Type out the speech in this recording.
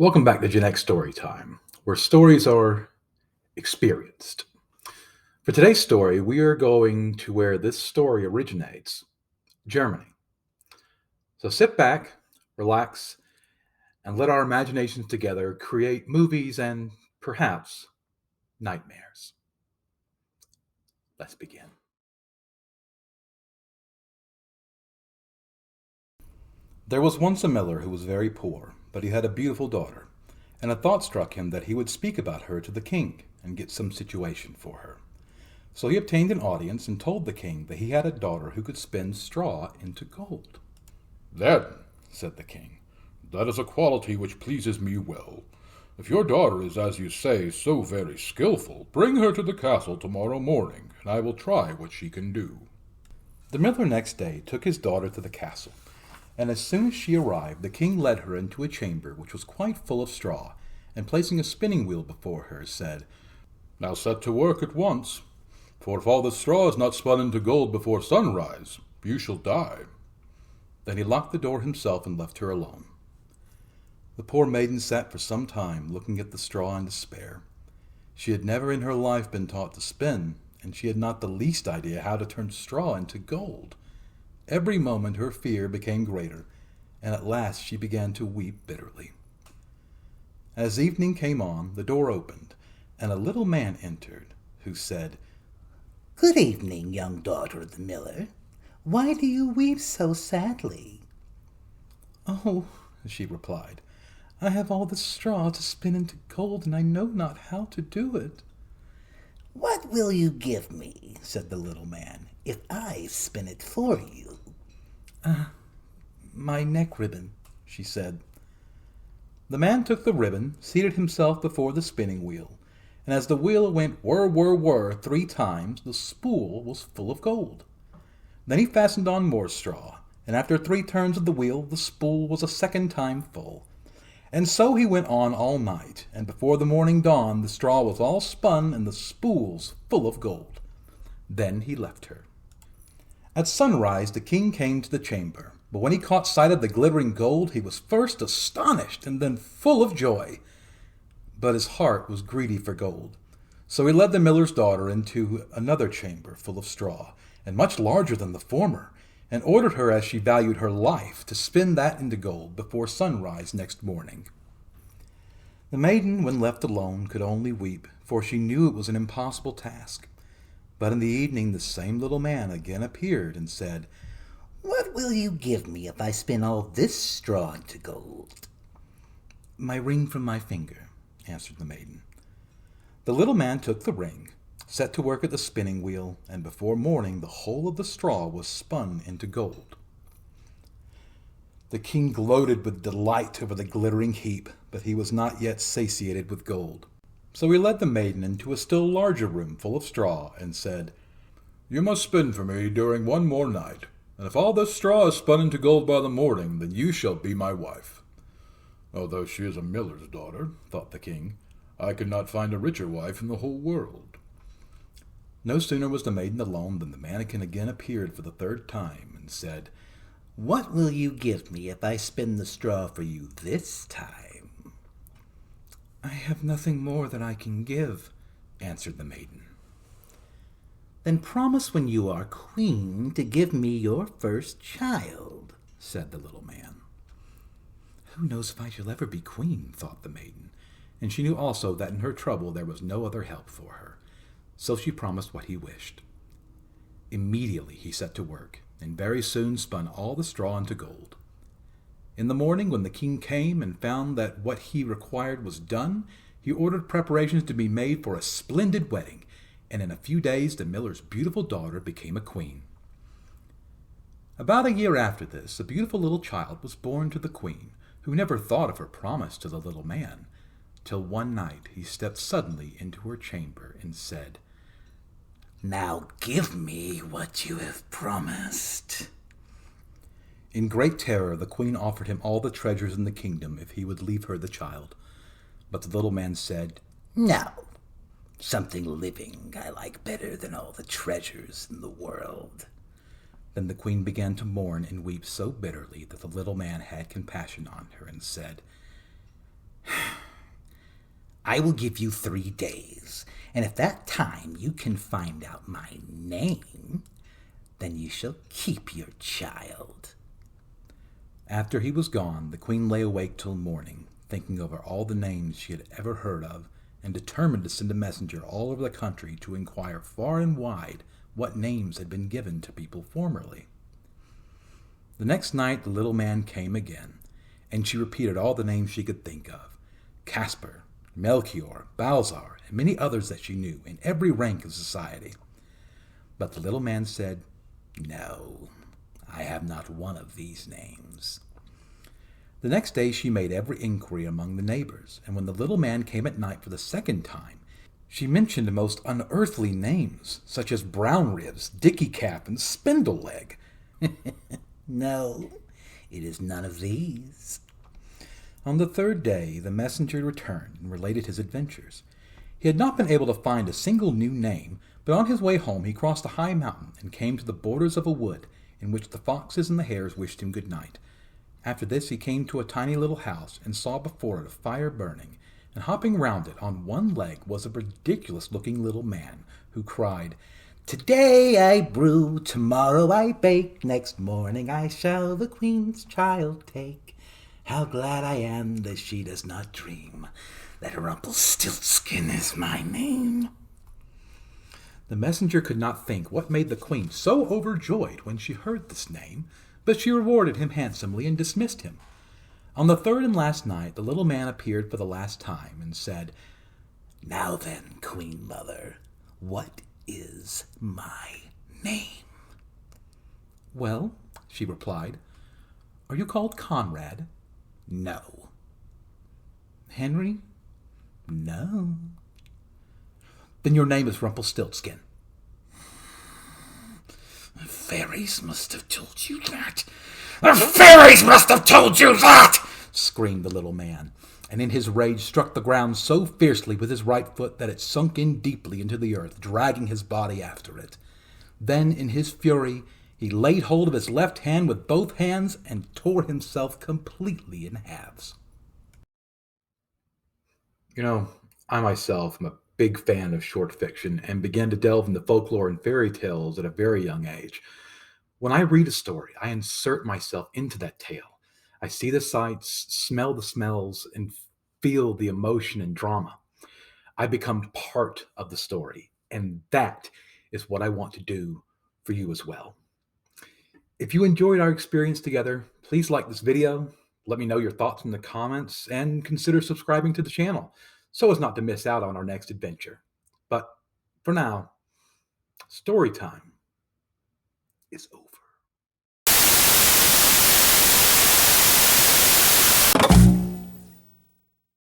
Welcome back to Gen X Story Time, where stories are experienced. For today's story, we are going to where this story originates, Germany. So sit back, relax, and let our imaginations together create movies and perhaps nightmares. Let's begin. There was once a miller who was very poor, but he had a beautiful daughter, and a thought struck him that he would speak about her to the king and get some situation for her. So he obtained an audience and told the king that he had a daughter who could spin straw into gold. "Then," said the king, "that is a quality which pleases me well. If your daughter is, as you say, so very skilful, bring her to the castle tomorrow morning, and I will try what she can do." The miller next day took his daughter to the castle, and as soon as she arrived, the king led her into a chamber which was quite full of straw, and placing a spinning wheel before her, said, "Now set to work at once, for if all the straw is not spun into gold before sunrise, you shall die." Then he locked the door himself and left her alone. The poor maiden sat for some time looking at the straw in despair. She had never in her life been taught to spin, and she had not the least idea how to turn straw into gold. Every moment her fear became greater, and at last she began to weep bitterly. As evening came on, the door opened, and a little man entered, who said, "Good evening, young daughter of the miller. Why do you weep so sadly?" "Oh," she replied, "I have all this straw to spin into gold, and I know not how to do it." "What will you give me," said the little man, "if I spin it for you?" "My neck ribbon," she said. The man took the ribbon, seated himself before the spinning wheel, and as the wheel went whir, whir, whir 3 times, the spool was full of gold. Then he fastened on more straw, and after 3 turns of the wheel, the spool was a second time full. And so he went on all night, and before the morning dawned, the straw was all spun and the spools full of gold. Then he left her. At sunrise, the king came to the chamber, but when he caught sight of the glittering gold, he was first astonished and then full of joy. But his heart was greedy for gold. So he led the miller's daughter into another chamber full of straw, and much larger than the former, and ordered her, as she valued her life, to spin that into gold before sunrise next morning. The maiden, when left alone, could only weep, for she knew it was an impossible task. But in the evening the same little man again appeared and said, "What will you give me if I spin all this straw into gold?" "My ring from my finger," answered the maiden. The little man took the ring, set to work at the spinning wheel, and before morning the whole of the straw was spun into gold. The king gloated with delight over the glittering heap, but he was not yet satiated with gold. So he led the maiden into a still larger room full of straw, and said, "You must spin for me during one more night, and if all this straw is spun into gold by the morning, then you shall be my wife." "Although she is a miller's daughter," thought the king, "I could not find a richer wife in the whole world." No sooner was the maiden alone than the mannikin again appeared for the 3rd time, and said, "What will you give me if I spin the straw for you this time?" "I have nothing more that I can give," answered the maiden. "Then promise when you are queen to give me your first child," said the little man. "Who knows if I shall ever be queen?" thought the maiden, and she knew also that in her trouble there was no other help for her. So she promised what he wished. Immediately he set to work, and very soon spun all the straw into gold. In the morning, when the king came and found that what he required was done, he ordered preparations to be made for a splendid wedding, and in a few days the miller's beautiful daughter became a queen. About a year after this, a beautiful little child was born to the queen, who never thought of her promise to the little man, till one night he stepped suddenly into her chamber and said, "Now give me what you have promised." In great terror, the queen offered him all the treasures in the kingdom if he would leave her the child. But the little man said, "No, something living I like better than all the treasures in the world." Then the queen began to mourn and weep so bitterly that the little man had compassion on her and said, I will give you 3 days, and if that time you can find out my name, then you shall keep your child." After he was gone, the queen lay awake till morning, thinking over all the names she had ever heard of, and determined to send a messenger all over the country to inquire far and wide what names had been given to people formerly. The next night the little man came again, and she repeated all the names she could think of: Casper, Melchior, Balzar, and many others that she knew in every rank of society. But the little man said, "No, I have not one of these names." The next day she made every inquiry among the neighbors, and when the little man came at night for the second time, she mentioned most unearthly names, such as Brown Ribs, Dicky Cap, and Spindle Leg. "No, it is none of these." On the third day the messenger returned and related his adventures. He had not been able to find a single new name, but on his way home he crossed a high mountain and came to the borders of a wood in which the foxes and the hares wished him good night. After this he came to a tiny little house and saw before it a fire burning, and hopping round it on one leg was a ridiculous-looking little man, who cried, "Today I brew, tomorrow I bake, next morning I shall the queen's child take. How glad I am that she does not dream that Rumpelstiltskin is my name." The messenger could not think what made the queen so overjoyed when she heard this name, but she rewarded him handsomely and dismissed him. On the third and last night the little man appeared for the last time and said, "Now then, Queen Mother, what is my name?" "Well," she replied, "are you called Conrad?" "No." "Henry?" "No." "Then your name is Rumpelstiltskin." "The fairies must have told you that. The fairies must have told you that!" screamed the little man, and in his rage struck the ground so fiercely with his right foot that it sunk in deeply into the earth, dragging his body after it. Then, in his fury, he laid hold of his left hand with both hands and tore himself completely in halves. I myself am a big fan of short fiction and began to delve into folklore and fairy tales at a very young age. When I read a story, I insert myself into that tale. I see the sights, smell the smells, and feel the emotion and drama. I become part of the story, and that is what I want to do for you as well. If you enjoyed our experience together, please like this video, let me know your thoughts in the comments, and consider subscribing to the channel so as not to miss out on our next adventure. But for now, story time is over.